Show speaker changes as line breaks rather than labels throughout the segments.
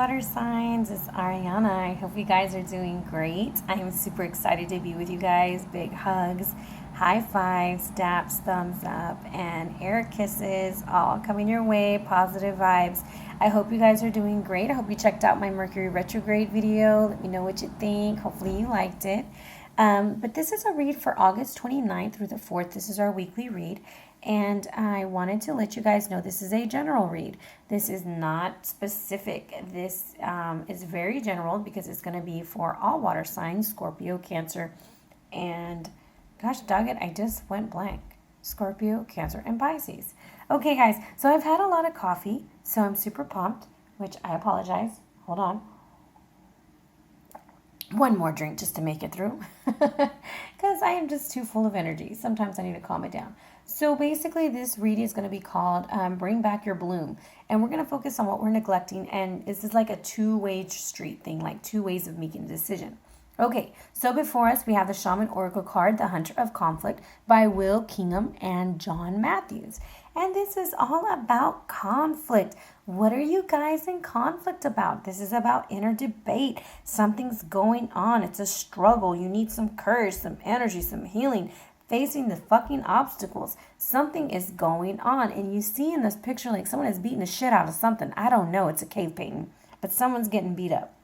water signs. It's Arhinna. I hope you guys are doing great. I am super excited to be with you guys. Big hugs, high fives, daps, thumbs up, and air kisses all coming your way. Positive vibes. I hope you guys are doing great. I hope you checked out my Mercury retrograde video. Let me know what you think. Hopefully you liked it. But this is a read for August 29th through the 4th. This is our weekly read. And I wanted to let you guys know this is a general read. This is not specific. This is very general because it's going to be for all water signs, Scorpio, Cancer, and gosh dog it, I just went blank. Scorpio, Cancer, and Pisces. Okay, guys, so I've had a lot of coffee, so I'm super pumped, which I apologize. Hold on. One more drink just to make it through because I am just too full of energy. Sometimes I need to calm it down. So basically this read is going to be called Bring Back Your Bloom. And we're going to focus on what we're neglecting. And this is like a two-way street thing, like two ways of making a decision. Okay, so before us we have the Shaman Oracle card, The Hunter of Conflict by Will Kinghan and John Matthews. And this is all about conflict. What are you guys in conflict about? This is about inner debate. Something's going on. It's a struggle. You need some courage, some energy, some healing, facing the fucking obstacles. Something is going on. And you see in this picture like someone is beating the shit out of something. I don't know. It's a cave painting. But someone's getting beat up.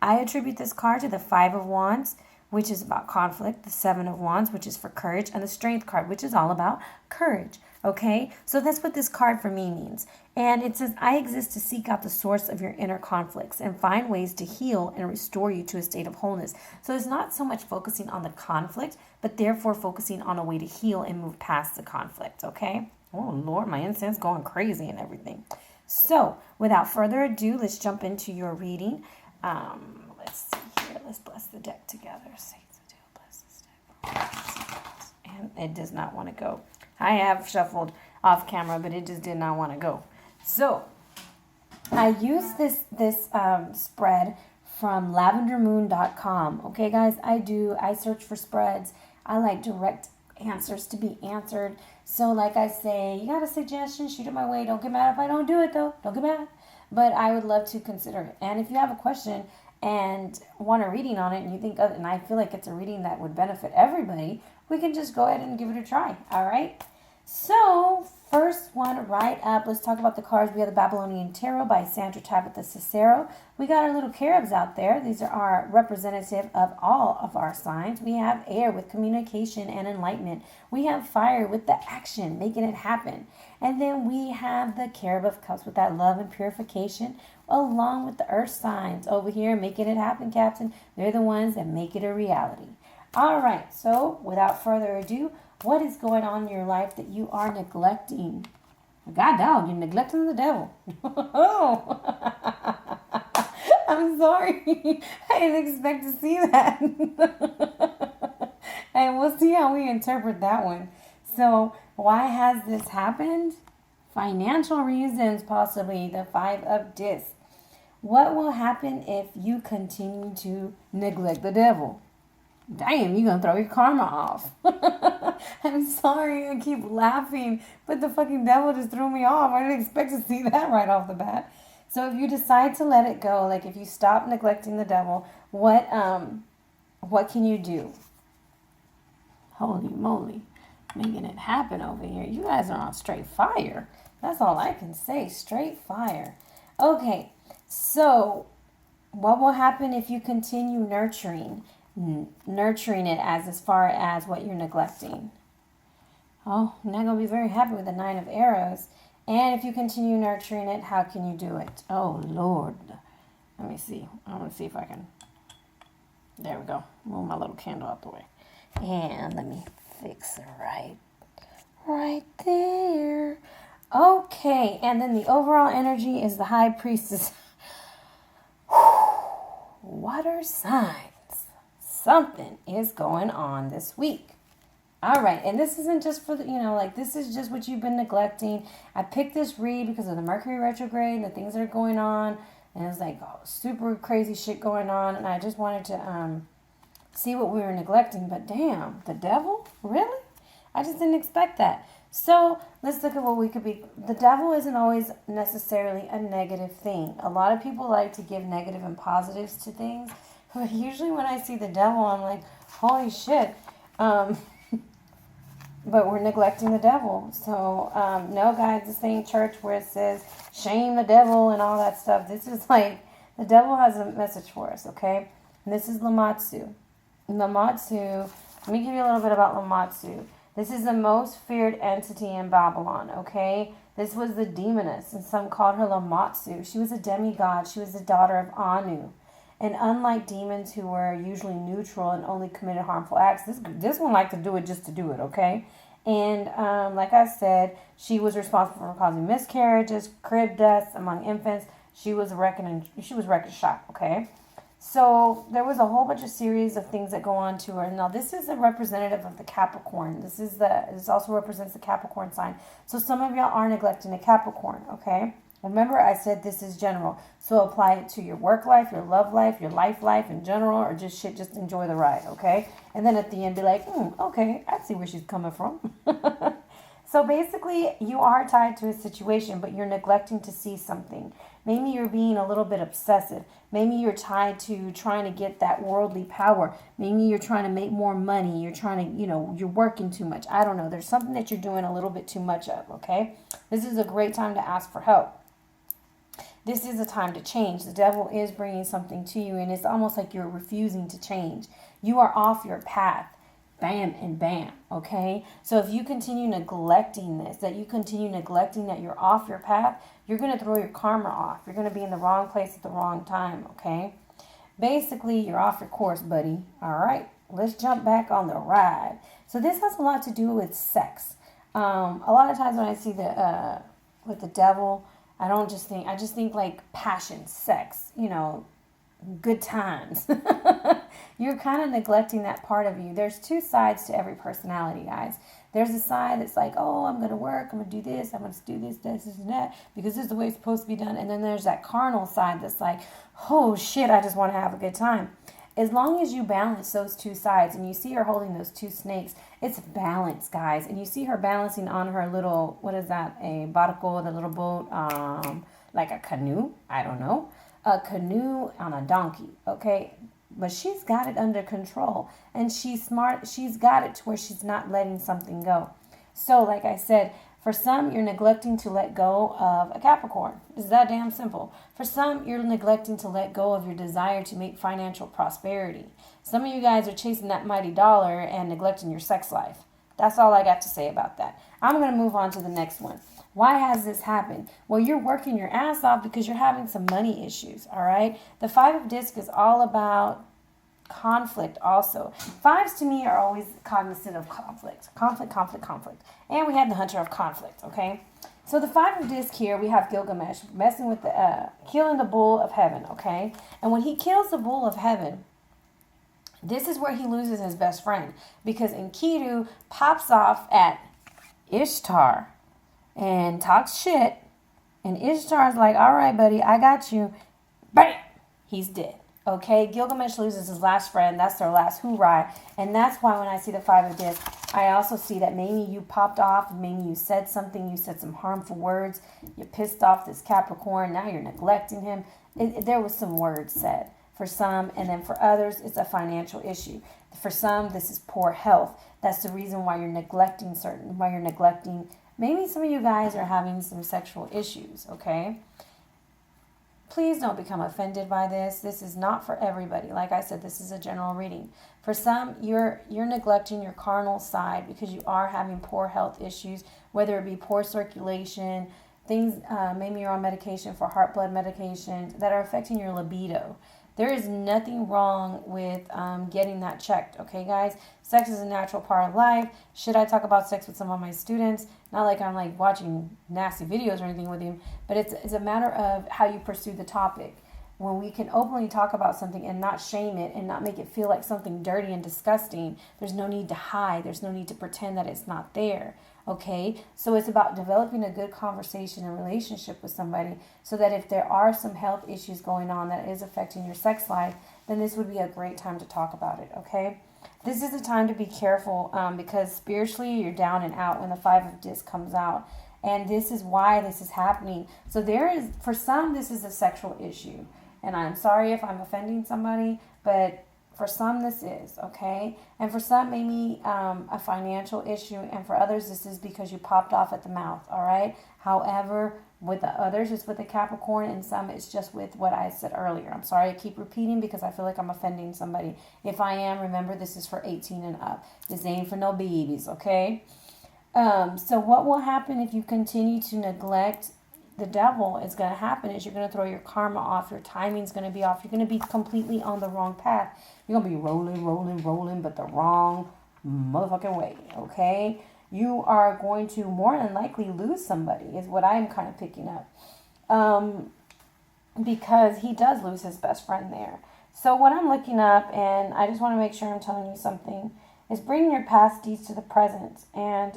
I attribute this card to the 5 of Wands, which is about conflict, the 7 of Wands, which is for courage, and the Strength card, which is all about courage. Okay, so that's what this card for me means. And it says, I exist to seek out the source of your inner conflicts and find ways to heal and restore you to a state of wholeness. So it's not so much focusing on the conflict, but therefore focusing on a way to heal and move past the conflict. Okay. Oh, Lord, my incense going crazy and everything. So without further ado, let's jump into your reading. Let's see here. Let's bless the deck together. Bless this deck. And it does not want to go. I have shuffled off camera, but it just did not want to go. So I use this spread from lavendermoon.com. Okay, guys, I search for spreads. I like direct answers to be answered. So like I say, you got a suggestion, shoot it my way. Don't get mad if I don't do it, though. Don't get mad. But I would love to consider it. And if you have a question and want a reading on it, and you think, and I feel like it's a reading that would benefit everybody, we can just go ahead and give it a try. All right. So first one right up, let's talk about the cards. We have the Babylonian Tarot by Sandra, Tabatha, Cicero. We got our little caribs out there. These are our representative of all of our signs. We have air with communication and enlightenment. We have fire with the action, making it happen. And then we have the Carib of Cups with that love and purification, along with the earth signs over here, making it happen, Captain. They're the ones that make it a reality. All right, so without further ado, what is going on in your life that you are neglecting? God dog, you're neglecting the devil. I'm sorry. I didn't expect to see that. And we'll see how we interpret that one. So why has this happened? Financial reasons, possibly. The 5 of Discs. What will happen if you continue to neglect the devil? Damn, you're going to throw your karma off. I'm sorry, I keep laughing, but the fucking devil just threw me off. I didn't expect to see that right off the bat. So if you decide to let it go, like if you stop neglecting the devil, what can you do? Holy moly, making it happen over here. You guys are on straight fire. That's all I can say, straight fire. Okay, so what will happen if you continue nurturing it as far as what you're neglecting? Oh, I'm not going to be very happy with the 9 of Arrows. And if you continue nurturing it, how can you do it? Oh, Lord. Let me see. I want to see if I can. There we go. Move my little candle out the way. And let me fix it right there. Okay. And then the overall energy is the High Priestess. Water signs. Something is going on this week. All right. And this isn't just for the, this is just what you've been neglecting. I picked this read because of the Mercury retrograde and the things that are going on. And it's like super crazy shit going on. And I just wanted to see what we were neglecting. But damn, the devil? Really? I just didn't expect that. So let's look at what we could be. The devil isn't always necessarily a negative thing. A lot of people like to give negative and positives to things. But usually when I see the devil, I'm like, holy shit. But we're neglecting the devil. So, no, guys, this ain't church where it says shame the devil and all that stuff. This is like, the devil has a message for us, okay? And this is Lamatsu. Lamatsu, let me give you a little bit about Lamatsu. This is the most feared entity in Babylon, okay? This was the demoness, and some called her Lamatsu. She was a demigod. She was the daughter of Anu. And unlike demons who were usually neutral and only committed harmful acts, this one liked to do it just to do it, okay? And like I said, she was responsible for causing miscarriages, crib deaths among infants. She was wrecking shop, okay? So there was a whole bunch of series of things that go on to her. Now this is a representative of the Capricorn. This also represents the Capricorn sign. So some of y'all are neglecting the Capricorn, okay? Remember, I said this is general. So apply it to your work life, your love life, your life in general, or just enjoy the ride, okay? And then at the end, be like, okay, I see where she's coming from. So basically, you are tied to a situation, but you're neglecting to see something. Maybe you're being a little bit obsessive. Maybe you're tied to trying to get that worldly power. Maybe you're trying to make more money. You're trying to, you're working too much. I don't know. There's something that you're doing a little bit too much of, okay? This is a great time to ask for help. This is a time to change. The devil is bringing something to you, and it's almost like you're refusing to change. You are off your path. Bam and bam, okay? So if you continue neglecting this, that you're off your path, you're going to throw your karma off. You're going to be in the wrong place at the wrong time, okay? Basically, you're off your course, buddy. All right, let's jump back on the ride. So this has a lot to do with sex. A lot of times when I see with the devil, I just think like passion, sex, good times. You're kind of neglecting that part of you. There's two sides to every personality, guys. There's a side that's like, oh, I'm going to work, I'm going to do this, I'm going to do this, and that, because this is the way it's supposed to be done. And then there's that carnal side that's like, oh, shit, I just want to have a good time. As long as you balance those two sides, and you see her holding those two snakes, it's balance, guys. And you see her balancing on her little, what is that, a barco, the little boat, like a canoe, I don't know. A canoe on a donkey, okay? But she's got it under control, and she's smart. She's got it to where she's not letting something go. So, like I said, for some, you're neglecting to let go of a Capricorn. It's that damn simple. For some, you're neglecting to let go of your desire to make financial prosperity. Some of you guys are chasing that mighty dollar and neglecting your sex life. That's all I got to say about that. I'm going to move on to the next one. Why has this happened? Well, you're working your ass off because you're having some money issues, all right? The Five of Discs is all about conflict also. Fives to me are always cognizant of conflict. Conflict. And we have the Hunter of Conflict, okay? So the Five of Discs here, we have Gilgamesh messing with killing the bull of heaven, okay? And when he kills the bull of heaven, this is where he loses his best friend, because Enkidu pops off at Ishtar and talks shit, and Ishtar's like, all right, buddy, I got you. Bam! He's dead. Okay, Gilgamesh loses his last friend. That's their last hoorah. And that's why when I see the Five of Discs, I also see that maybe you popped off, maybe you said something, you said some harmful words, you pissed off this Capricorn, now you're neglecting him. There was some words said for some, and then for others, it's a financial issue. For some, this is poor health. That's the reason why you're neglecting maybe some of you guys are having some sexual issues, okay? Please don't become offended by this. This is not for everybody. Like I said, this is a general reading. For some, you're neglecting your carnal side because you are having poor health issues, whether it be poor circulation, things, maybe you're on medication for heart blood medications that are affecting your libido. There is nothing wrong with getting that checked, okay, guys? Sex is a natural part of life. Should I talk about sex with some of my students? Not like I'm like watching nasty videos or anything with him, but it's a matter of how you pursue the topic. When we can openly talk about something and not shame it and not make it feel like something dirty and disgusting, there's no need to hide. There's no need to pretend that it's not there. Okay, so it's about developing a good conversation and relationship with somebody so that if there are some health issues going on that is affecting your sex life, then this would be a great time to talk about it, okay? This is a time to be careful because spiritually you're down and out when the Five of Discs comes out. And this is why this is happening. So there is, for some, this is a sexual issue. And I'm sorry if I'm offending somebody, but for some this is, okay? And for some, maybe a financial issue. And for others, this is because you popped off at the mouth, all right? However, with the others, it's with the Capricorn, and some it's just with what I said earlier. I'm sorry I keep repeating because I feel like I'm offending somebody. If I am, remember this is for 18 and up. This ain't for no babies, okay? So what will happen if you continue to neglect the devil? Is going to happen is you're going to throw your karma off. Your timing's going to be off. You're going to be completely on the wrong path. You're going to be rolling, but the wrong motherfucking way, okay? You are going to more than likely lose somebody is what I'm kind of picking up. Because he does lose his best friend there. So what I'm looking up, and I just want to make sure I'm telling you something, is bringing your past deeds to the present. And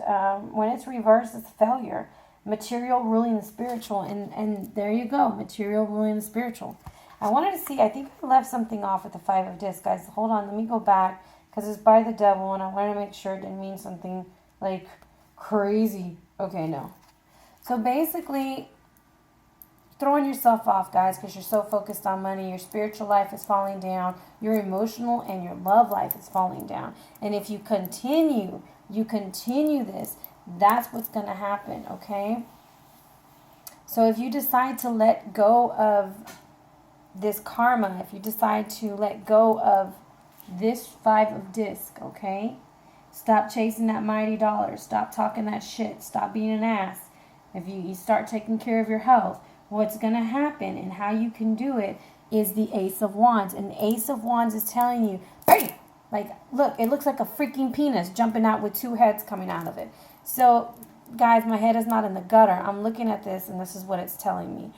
when it's reversed, it's failure. Material ruling the spiritual. And there you go. Material ruling the spiritual. I wanted to see, I think I left something off with the Five of Discs. Guys, hold on. Let me go back. Because it's by the devil. And I wanted to make sure it didn't mean something like crazy. Okay, no. So basically, throwing yourself off, guys, because you're so focused on money. Your spiritual life is falling down. Your emotional and your love life is falling down. And if you continue this, that's what's going to happen, okay? So if you decide to let go of this karma, if you decide to let go of this Five of Discs, okay? Stop chasing that mighty dollar. Stop talking that shit. Stop being an ass. If you start taking care of your health, what's going to happen and how you can do it is the Ace of Wands. And the Ace of Wands is telling you, hey, like, look, it looks like a freaking penis jumping out with two heads coming out of it. So, guys, my head is not in the gutter. I'm looking at this, and this is what it's telling me.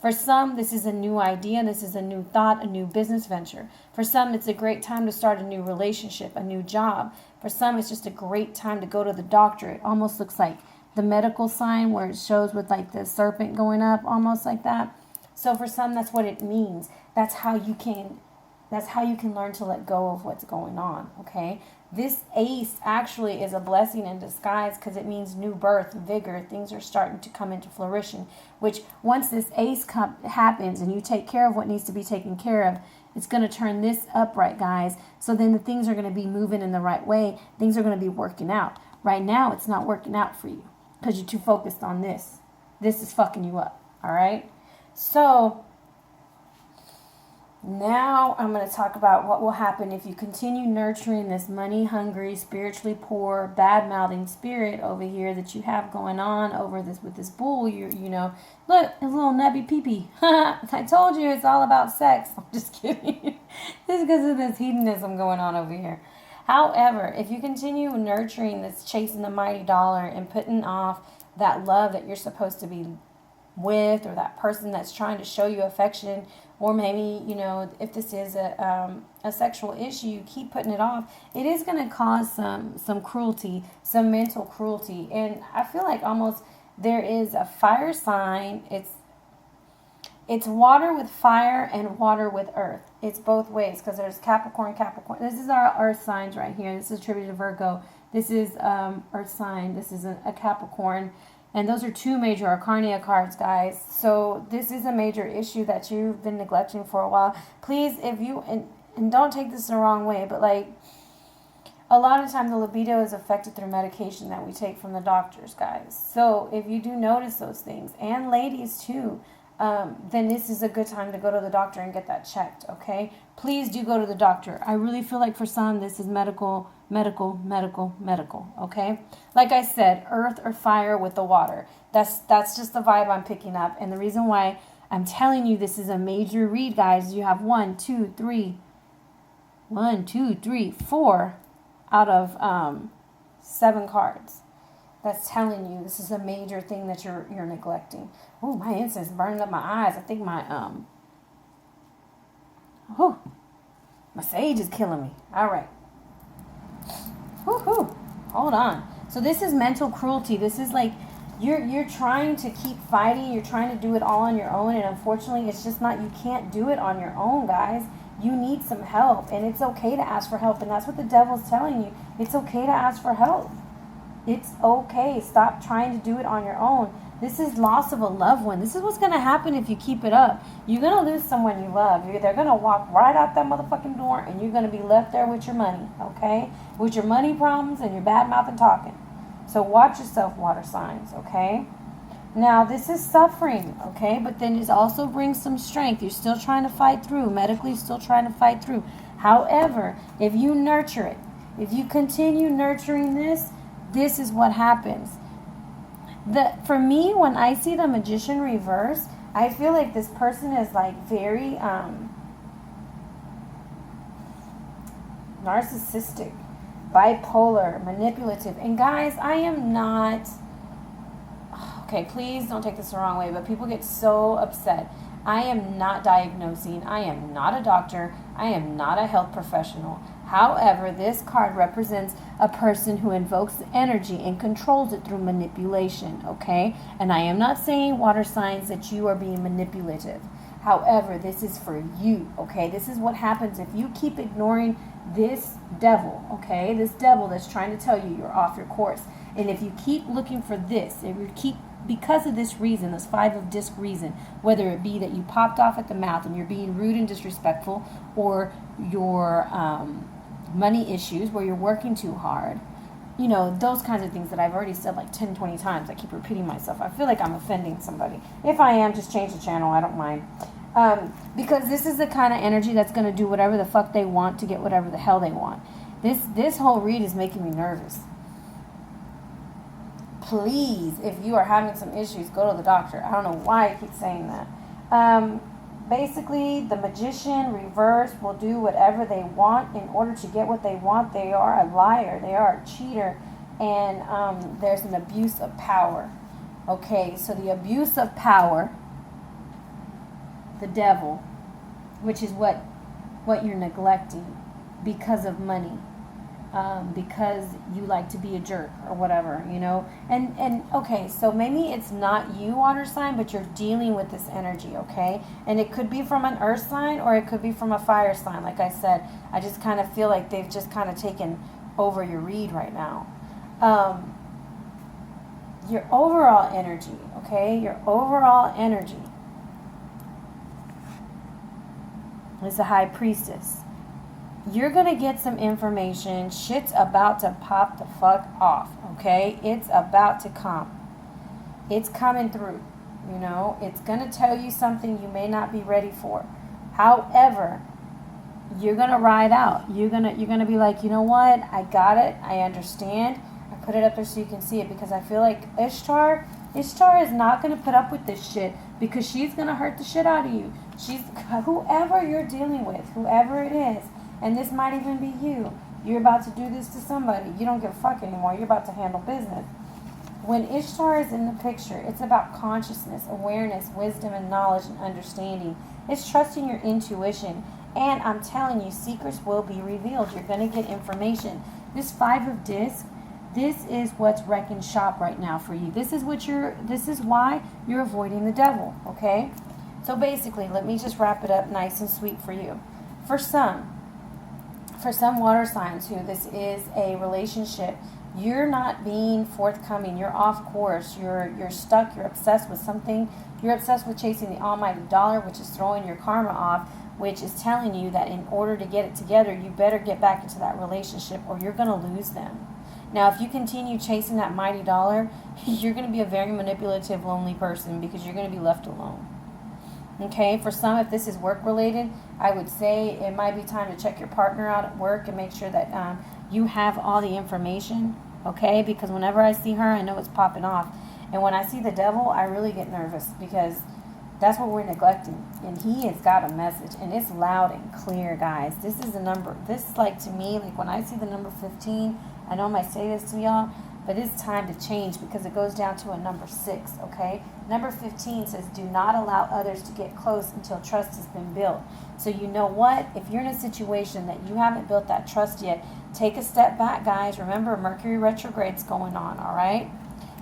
For some, this is a new idea. This is a new thought, a new business venture. For some, it's a great time to start a new relationship, a new job. For some, it's just a great time to go to the doctor. It almost looks like the medical sign where it shows with like the serpent going up, almost like that. So for some, that's what it means. That's how you can learn to let go of what's going on, okay? This ace actually is a blessing in disguise because it means new birth, vigor. Things are starting to come into fruition, which once this ace happens and you take care of what needs to be taken care of, it's going to turn this upright, guys. So then the things are going to be moving in the right way. Things are going to be working out. Right now, it's not working out for you because you're too focused on this. This is fucking you up, all right? So now I'm going to talk about what will happen if you continue nurturing this money-hungry, spiritually poor, bad-mouthing spirit over here that you have going on over this with this bull. You know, look, his little nubby pee-pee. I told you it's all about sex. I'm just kidding. This is because of this hedonism going on over here. However, if you continue nurturing this chasing the mighty dollar and putting off that love that you're supposed to be with, or that person that's trying to show you affection, or maybe, you know, if this is a sexual issue, you keep putting it off, it is going to cause some cruelty, some mental cruelty. And I feel like almost there is a fire sign. It's water with fire and water with earth. It's both ways because there's Capricorn. This is our earth signs right here. This is attributed to Virgo. This is earth sign. This is a Capricorn. And those are two major Arcana cards, guys. So this is a major issue that you've been neglecting for a while. Please, if you, and don't take this the wrong way, but like a lot of times the libido is affected through medication that we take from the doctors, guys. So if you do notice those things, and ladies too, then this is a good time to go to the doctor and get that checked, okay? Please do go to the doctor. I really feel like for some, this is medical, okay? Like I said, earth or fire with the water. That's just the vibe I'm picking up. And the reason why I'm telling you this is a major read, guys, you have 4 out of 7 cards. That's telling you this is a major thing that you're neglecting. Oh, my incense burning up my eyes. I think my sage is killing me. All right. Woohoo. Hold on. So this is mental cruelty. This is like you're trying to keep fighting. You're trying to do it all on your own, and unfortunately, it's just not. You can't do it on your own, guys. You need some help, and it's okay to ask for help, and that's what the devil's telling you. It's okay to ask for help. It's okay. Stop trying to do it on your own. This is loss of a loved one. This is what's going to happen if you keep it up. You're going to lose someone you love. They're going to walk right out that motherfucking door, and you're going to be left there with your money, okay? With your money problems and your bad mouth and talking. So watch yourself, water signs, okay? Now, this is suffering, okay? But then it also brings some strength. You're still trying to fight through. Medically, still trying to fight through. However, if you nurture it, if you continue nurturing this, this is what happens. For me, when I see the Magician reverse, I feel like this person is like very narcissistic, bipolar, manipulative. And guys, I am not... Okay, please don't take this the wrong way, but people get so upset. I am not diagnosing. I am not a doctor. I am not a health professional. However, this card represents a person who invokes the energy and controls it through manipulation, okay? And I am not saying, water signs, that you are being manipulative. However, this is for you, okay? This is what happens if you keep ignoring this devil, okay? This devil that's trying to tell you you're off your course. And if you keep looking for this, if you keep, because of this reason, this 5 of disc reason, whether it be that you popped off at the mouth and you're being rude and disrespectful, or your money issues where you're working too hard, you know, those kinds of things that I've already said like 10, 20 times. I keep repeating myself. I feel like I'm offending somebody. If I am, just change the channel. I don't mind. Because this is the kind of energy that's going to do whatever the fuck they want to get whatever the hell they want. This whole read is making me nervous. Please, if you are having some issues, go to the doctor. I don't know why I keep saying that. Basically, the Magician reverse will do whatever they want in order to get what they want. They are a liar. They are a cheater. And there's an abuse of power. Okay, so the abuse of power, the devil, which is what you're neglecting because of money. Because you like to be a jerk or whatever, you know. And okay, so maybe it's not you, water sign, but you're dealing with this energy, okay? And it could be from an earth sign or it could be from a fire sign. Like I said, I just kind of feel like they've just kind of taken over your read right now. Your overall energy, okay? Your overall energy is the High Priestess. You're going to get some information. Shit's about to pop the fuck off, okay? It's about to come. It's coming through, you know? It's going to tell you something you may not be ready for. However, you're going to ride out. You're going to be like, you know what? I got it. I understand. I put it up there so you can see it because I feel like Ishtar is not going to put up with this shit because she's going to hurt the shit out of you. She's whoever you're dealing with, whoever it is. And this might even be you. You're about to do this to somebody. You don't give a fuck anymore. You're about to handle business. When Ishtar is in the picture, it's about consciousness, awareness, wisdom, and knowledge and understanding. It's trusting your intuition. And I'm telling you, secrets will be revealed. You're going to get information. This 5 of disc, this is what's wrecking shop right now for you. This is why you're avoiding the devil, okay? So basically, let me just wrap it up nice and sweet for you. For some water signs who this is a relationship, you're not being forthcoming. You're off course. You're stuck. You're obsessed with something. You're obsessed with chasing the almighty dollar, which is throwing your karma off, which is telling you that in order to get it together, you better get back into that relationship or you're going to lose them. Now, if you continue chasing that mighty dollar, you're going to be a very manipulative, lonely person because you're going to be left alone. Okay, for some, if this is work-related, I would say it might be time to check your partner out at work and make sure that you have all the information, okay? Because whenever I see her, I know it's popping off. And when I see the devil, I really get nervous because that's what we're neglecting. And he has got a message, and it's loud and clear, guys. This is a number. This is like, to me, like when I see the number 15, I know I might say this to y'all, but it's time to change because it goes down to a number 6, okay? Number 15 says, do not allow others to get close until trust has been built. So you know what? If you're in a situation that you haven't built that trust yet, take a step back, guys. Remember, Mercury retrograde's going on, all right?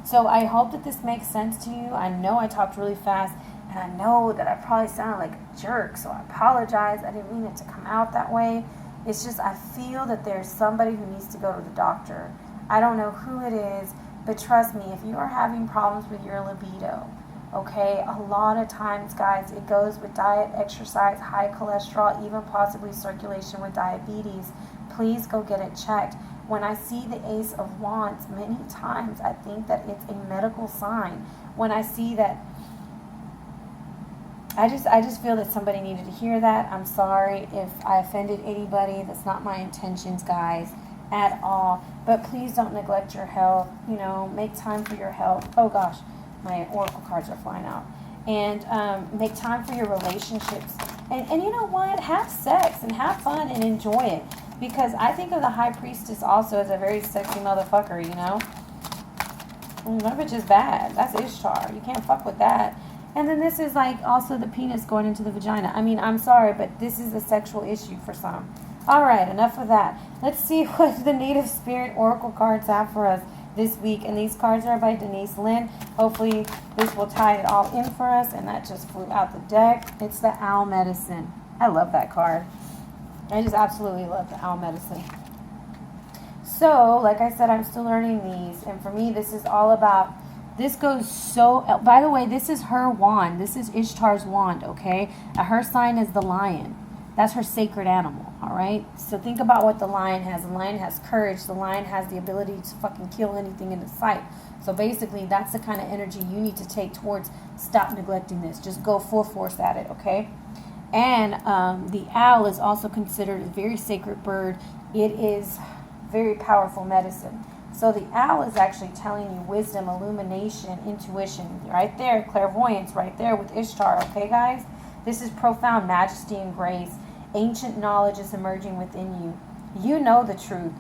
So I hope that this makes sense to you. I know I talked really fast. And I know that I probably sounded like a jerk, so I apologize. I didn't mean it to come out that way. It's just I feel that there's somebody who needs to go to the doctor. I don't know who it is, but trust me, if you are having problems with your libido, okay, a lot of times, guys, it goes with diet, exercise, high cholesterol, even possibly circulation with diabetes. Please go get it checked. When I see the Ace of Wands, many times I think that it's a medical sign. When I see that, I just feel that somebody needed to hear that. I'm sorry if I offended anybody. That's not my intentions, guys, at all. But please don't neglect your health. You know, make time for your health. Oh gosh, my oracle cards are flying out. And make time for your relationships. And you know what? Have sex and have fun and enjoy it. Because I think of the High Priestess also as a very sexy motherfucker, you know? That bitch is bad. That's Ishtar. You can't fuck with that. And then this is like also the penis going into the vagina. I mean, I'm sorry, but this is a sexual issue for some. All right, enough of that. Let's see what the Native Spirit Oracle cards have for us this week. And these cards are by Denise, Linn. Hopefully this will tie it all in for us. And that just flew out the deck. It's the Owl Medicine. I love that card. I just absolutely love the Owl Medicine. So, like I said, I'm still learning these. And for me, this is all about... This goes so... By the way, this is her wand. This is Ishtar's wand, okay? Her sign is the lion. That's her sacred animal, all right? So think about what the lion has. The lion has courage. The lion has the ability to fucking kill anything in its sight. So basically, that's the kind of energy you need to take towards stop neglecting this. Just go full force at it, okay? And the owl is also considered a very sacred bird. It is very powerful medicine. So the owl is actually telling you wisdom, illumination, intuition, right there, clairvoyance, right there with Ishtar, okay, guys? This is profound majesty and grace. Ancient knowledge is emerging within you. You know the truth.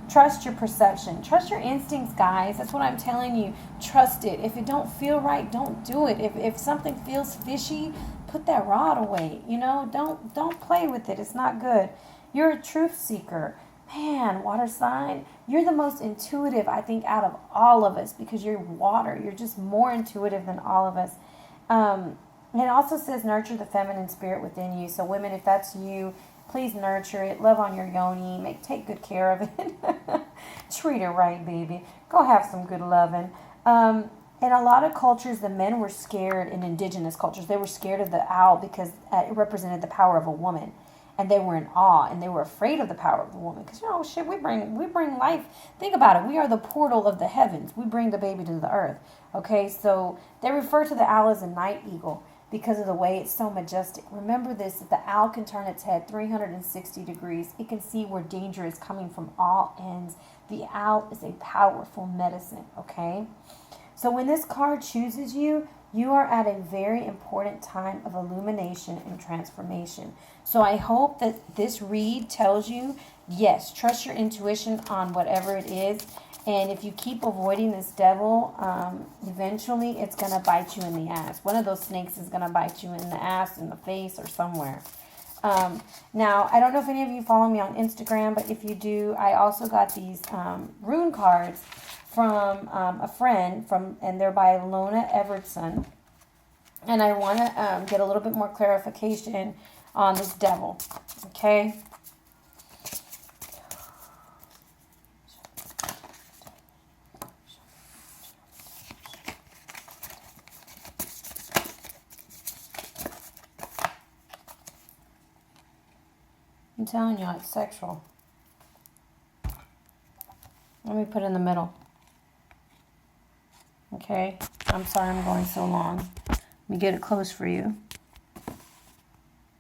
Trust your perception. Trust your instincts, guys. That's what I'm telling you. Trust it. If it don't feel right, don't do it. If something feels fishy, put that rod away. You know, don't play with it. It's not good. You're a truth seeker. Man, water sign, you're the most intuitive, I think, out of all of us because you're water. You're just more intuitive than all of us. It also says nurture the feminine spirit within you. So women, if that's you, please nurture it. Love on your yoni. Take good care of it. Treat it right, baby. Go have some good loving. In a lot of cultures, the men were scared. In indigenous cultures, they were scared of the owl because it represented the power of a woman. And they were in awe, and they were afraid of the power of the woman. Because, you know, shit, we bring life. Think about it. We are the portal of the heavens. We bring the baby to the earth. Okay, so they refer to the owl as a night eagle because of the way it's so majestic. Remember this, that the owl can turn its head 360 degrees. It can see where danger is coming from all ends. The owl is a powerful medicine, okay? So when this card chooses you, you are at a very important time of illumination and transformation. So I hope that this read tells you, yes, trust your intuition on whatever it is. And if you keep avoiding this devil, eventually it's going to bite you in the ass. One of those snakes is going to bite you in the ass, in the face, or somewhere. Now, I don't know if any of you follow me on Instagram, but if you do, I also got these rune cards from a friend, and they're by Lona Everdsen. And I want to get a little bit more clarification on this devil. Okay? I'm telling you, it's sexual. Let me put it in the middle. Okay? I'm sorry I'm going so long. Let me get it close for you.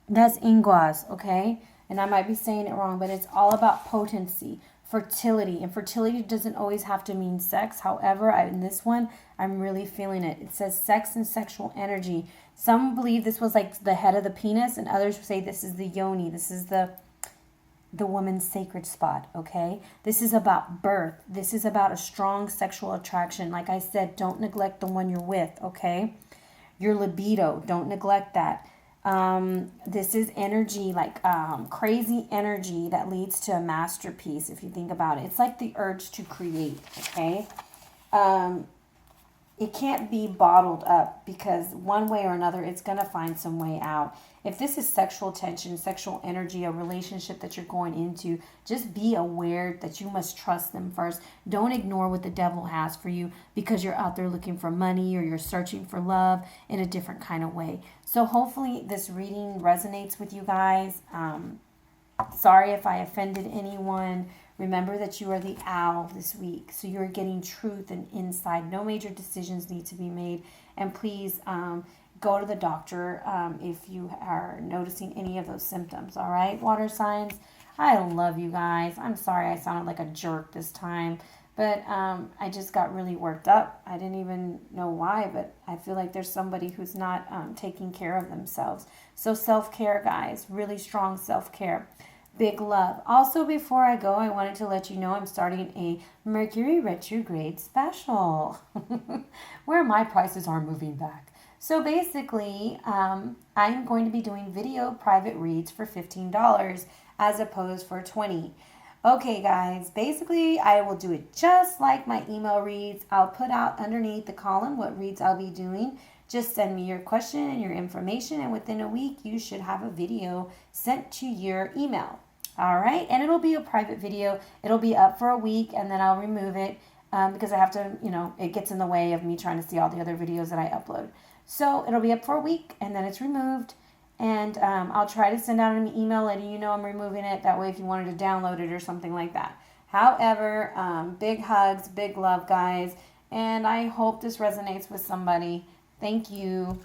That's Ingwas, okay? And I might be saying it wrong, but it's all about potency, fertility. And fertility doesn't always have to mean sex. However, in this one, I'm really feeling it. It says sex and sexual energy. Some believe this was like the head of the penis, and others say this is the yoni. This is the woman's sacred spot, okay? This is about birth. This is about a strong sexual attraction. Like I said, don't neglect the one you're with, okay? Your libido, don't neglect that. This is energy, like crazy energy that leads to a masterpiece, if you think about it. It's like the urge to create, okay? it can't be bottled up, because one way or another it's going to find some way out. If this is sexual tension, sexual energy, a relationship that you're going into, just be aware that you must trust them first. Don't ignore what the devil has for you because you're out there looking for money or you're searching for love in a different kind of way. So hopefully this reading resonates with you guys. Sorry if I offended anyone. Remember that you are the owl this week, so you're getting truth and insight. No major decisions need to be made. And please go to the doctor if you are noticing any of those symptoms. All right, water signs? I love you guys. I'm sorry I sounded like a jerk this time, but I just got really worked up. I didn't even know why, but I feel like there's somebody who's not taking care of themselves. So self-care, guys. Really strong self-care. Big love. Also, before I go, I wanted to let you know I'm starting a Mercury retrograde special where my prices are moving back. So basically, I'm going to be doing video private reads for $15 as opposed for $20. Okay, guys, basically, I will do it just like my email reads. I'll put out underneath the column what reads I'll be doing. Just send me your question and your information, and within a week, you should have a video sent to your email. All right, and it'll be a private video. It'll be up for a week, and then I'll remove it because I have to, it gets in the way of me trying to see all the other videos that I upload. So it'll be up for a week, and then it's removed. And I'll try to send out an email letting you know I'm removing it. That way, if you wanted to download it or something like that. However, big hugs, big love, guys. And I hope this resonates with somebody. Thank you.